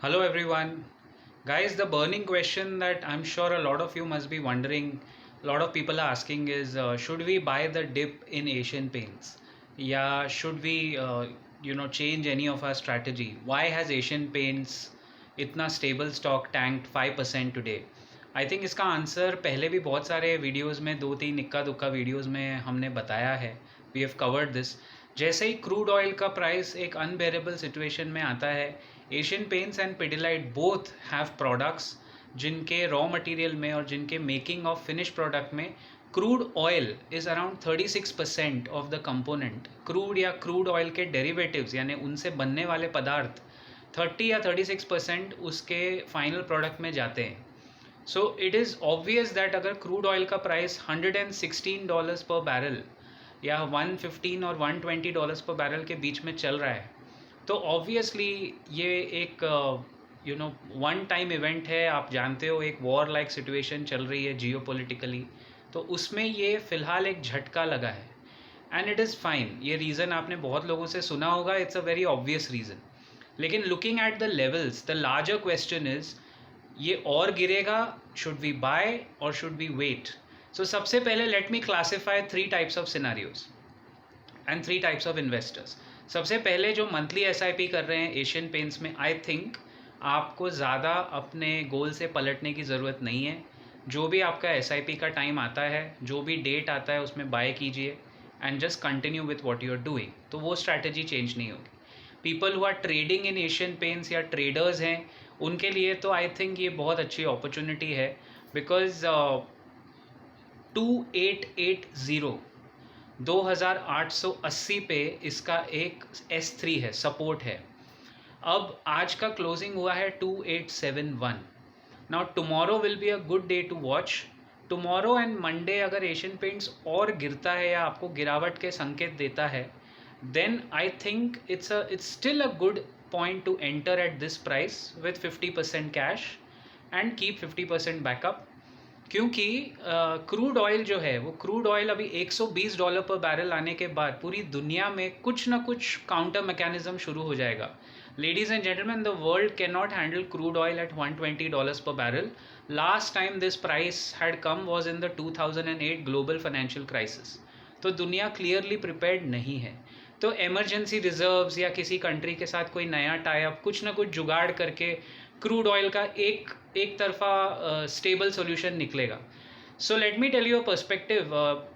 Hello everyone. Guys, the burning question that I'm sure a lot of you must be wondering, a lot of people are asking is should we buy the dip in Asian Paints? Yeah, should we change any of our strategy? Why has Asian Paints इतना stable stock tanked 5% today? I think इसका answer पहले भी बहुत सारे videos में दो तीन इक्का दुक्का वीडियोस में हमने बताया है. We have covered this. जैसे ही क्रूड ऑयल का प्राइस एक अनबेरेबल सिचुएशन में आता है, Asian Paints and Pidilite both have products जिनके रॉ मटेरियल में और जिनके मेकिंग ऑफ फिनिश प्रोडक्ट में crude oil is around 36% of the component. Crude या क्रूड ऑयल के डेरिवेटिव्स यानी उनसे बनने वाले पदार्थ 30 या 36% उसके फाइनल प्रोडक्ट में जाते हैं. So it is obvious that अगर क्रूड ऑयल का प्राइस $116 पर बैरल या 115 और $120 पर बैरल के बीच में चल रहा है, तो ऑब्वियसली ये एक वन टाइम इवेंट है. आप जानते हो एक वॉर लाइक सिचुएशन चल रही है जियोपॉलिटिकली, तो उसमें ये फ़िलहाल एक झटका लगा है एंड इट इज़ फाइन. ये रीज़न आपने बहुत लोगों से सुना होगा, it's a very obvious reason. लेकिन looking at the levels, the larger question is ये और गिरेगा, शुड वी बाय और शुड वी वेट? सो सबसे पहले let me classify 3 types of scenarios and 3 types of investors. सबसे पहले जो मंथली एसआईपी कर रहे हैं एशियन पेंट्स में, आई थिंक आपको ज़्यादा अपने गोल से पलटने की ज़रूरत नहीं है. जो भी आपका एसआईपी का टाइम आता है, जो भी डेट आता है, उसमें बाय कीजिए and just continue with what you are doing. तो वो स्ट्रैटेजी चेंज नहीं होगी. People who are trading in Asian Paints या ट्रेडर्स हैं, उनके लिए तो आई थिंक ये बहुत अच्छी अपॉर्चुनिटी है. बिकॉज 2880 2880 पे इसका एक S3 है, सपोर्ट है. अब आज का क्लोजिंग हुआ है 2871. Now tomorrow will be a good day to watch. Tomorrow and Monday अगर एशियन पेंट्स और गिरता है या आपको गिरावट के संकेत देता है, then I think it's still a good point to enter at this price with 50% cash and keep 50% backup. क्योंकि क्रूड ऑयल जो है वो क्रूड ऑयल अभी $120 पर बैरल आने के बाद पूरी दुनिया में कुछ ना कुछ काउंटर मैकेनिज्म शुरू हो जाएगा. Ladies and gentleman, the world can not handle crude oil eight $120 per barrel. Last time this price had come was in the 2008 global financial crisis. तो दुनिया क्लियरली प्रिपेयर्ड नहीं है. तो एमरजेंसी रिजर्व्स या किसी कंट्री के साथ कोई नया टाइप कुछ ना कुछ जुगाड़ करके क्रूड ऑयल का एक तरफा स्टेबल सॉल्यूशन निकलेगा. So let me tell you a perspective.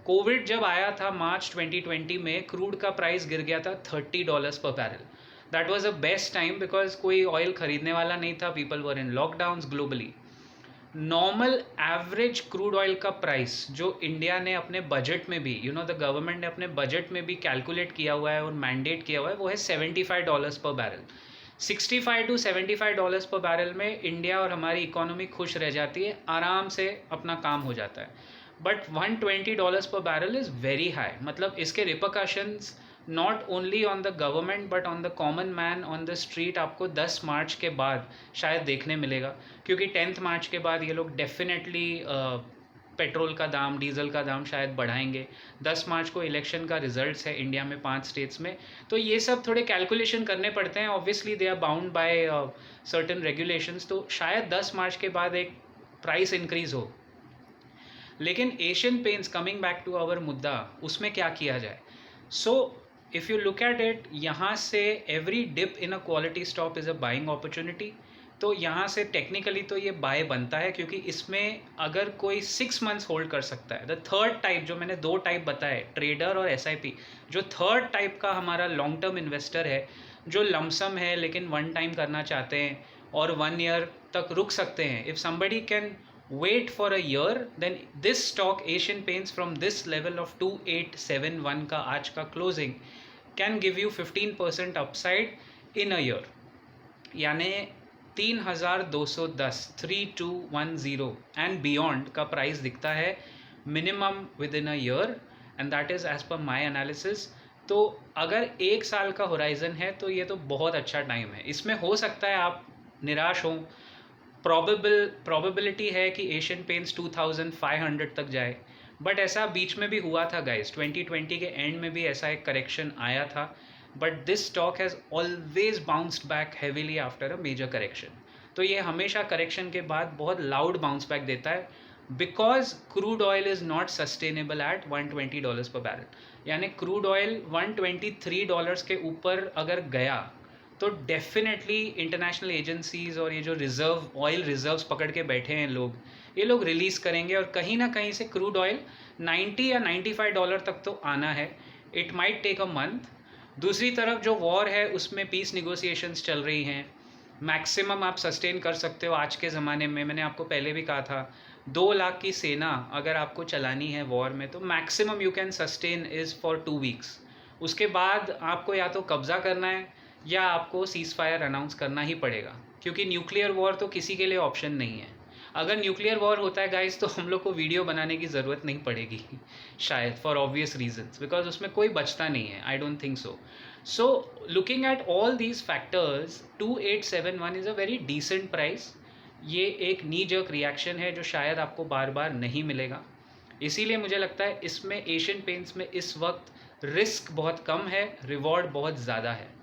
Covid जब आया था मार्च 2020 में, क्रूड का प्राइस गिर गया था $30 पर barrel. That was a best time because कोई ऑयल खरीदने वाला नहीं था. People were in lockdowns globally. Normal average crude oil का प्राइस जो इंडिया ने अपने बजट में भी द गवर्नमेंट ने अपने बजट में भी कैलकुलेट किया हुआ है और मैंडेट किया हुआ है, वो है $75 पर बैरल. $65 to $75 पर बैरल में इंडिया और हमारी इकोनॉमी खुश रह जाती है, आराम से अपना काम हो जाता है. But $120 per barrel is very high. मतलब इसके repercussions not only on the government but on the common man on the street आपको 10 मार्च के बाद शायद देखने मिलेगा. क्योंकि 10 मार्च के बाद ये लोग डेफिनेटली पेट्रोल का दाम, डीजल का दाम शायद बढ़ाएंगे. 10 मार्च को इलेक्शन का रिजल्ट्स है इंडिया में 5 स्टेट्स में. तो ये सब थोड़े कैलकुलेशन करने पड़ते हैं. Obviously they are bound by certain regulations. तो शायद 10 मार्च के बाद एक प्राइस इंक्रीज हो. लेकिन Asian Paints, coming back to our मुद्दा, उसमें क्या किया जाए? So if you look at it, यहाँ से every dip in a quality stock is a buying opportunity. तो यहाँ से टेक्निकली तो ये बाय बनता है, क्योंकि इसमें अगर कोई 6 मंथ्स होल्ड कर सकता है. द थर्ड टाइप, जो मैंने 2 टाइप बताए, ट्रेडर और SIP, जो थर्ड टाइप का हमारा लॉन्ग टर्म इन्वेस्टर है, जो लमसम है लेकिन वन टाइम करना चाहते हैं और 1 ईयर तक रुक सकते हैं. If somebody can wait for a year, then this stock Asian Paints from this level of 2871 का आज का closing can give you 15% upside in a year. यानी 3210 3210 एंड बियॉन्ड का प्राइस दिखता है minimum within a year, and that is as per my analysis. तो अगर 1 साल का होराइजन है तो ये तो बहुत अच्छा टाइम है. इसमें हो सकता है आप निराश हों. प्रोबेबिलिटी है कि एशियन पेंट्स 2500 तक जाए, बट ऐसा बीच में भी हुआ था गाइस. 2020 के एंड में भी ऐसा एक करेक्शन आया था but this stock has always bounced back heavily after a major correction. तो ये हमेशा करेक्शन के बाद बहुत लाउड बाउंस बैक देता है, because crude oil is not sustainable at $120 per barrel. यानी क्रूड ऑयल $123 के ऊपर अगर गया तो डेफिनेटली इंटरनेशनल एजेंसीज और ये जो रिजर्व ऑयल रिजर्व्स पकड़ के बैठे हैं लोग, ये लोग रिलीज़ करेंगे और कहीं ना कहीं से क्रूड ऑयल 90 या $95 तक तो आना है. It might take a month. दूसरी तरफ जो वॉर है उसमें पीस निगोसिएशंस चल रही हैं. मैक्सिमम आप सस्टेन कर सकते हो आज के ज़माने में. मैंने आपको पहले भी कहा था 2 लाख की सेना अगर आपको चलानी है वॉर में तो maximum you can sustain is for 2 weeks. उसके बाद आपको या तो कब्ज़ा करना है या आपको सीज़ फायर अनाउंस करना ही पड़ेगा, क्योंकि न्यूक्लियर वॉर तो किसी के लिए ऑप्शन नहीं है. अगर न्यूक्लियर वॉर होता है गाइस तो हम लोग को वीडियो बनाने की ज़रूरत नहीं पड़ेगी शायद, फॉर ऑब्वियस रीजंस, बिकॉज उसमें कोई बचता नहीं है. I don't think so. So looking at all these factors 2871 is a very decent price. ये एक नी जर्क रिएक्शन है जो शायद आपको बार बार नहीं मिलेगा. इसीलिए मुझे लगता है इसमें एशियन पेंट्स में इस वक्त रिस्क बहुत कम है, रिवॉर्ड बहुत ज़्यादा है.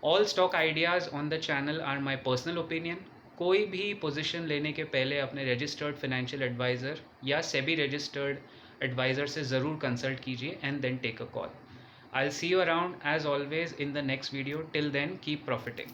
All stock ideas on the channel are my personal opinion. कोई भी पोजीशन लेने के पहले अपने रजिस्टर्ड फाइनेंशियल एडवाइज़र या सेबी रजिस्टर्ड एडवाइज़र से ज़रूर कंसल्ट कीजिए and then take a call. I will see you around as always in the next video. Till then keep profiting.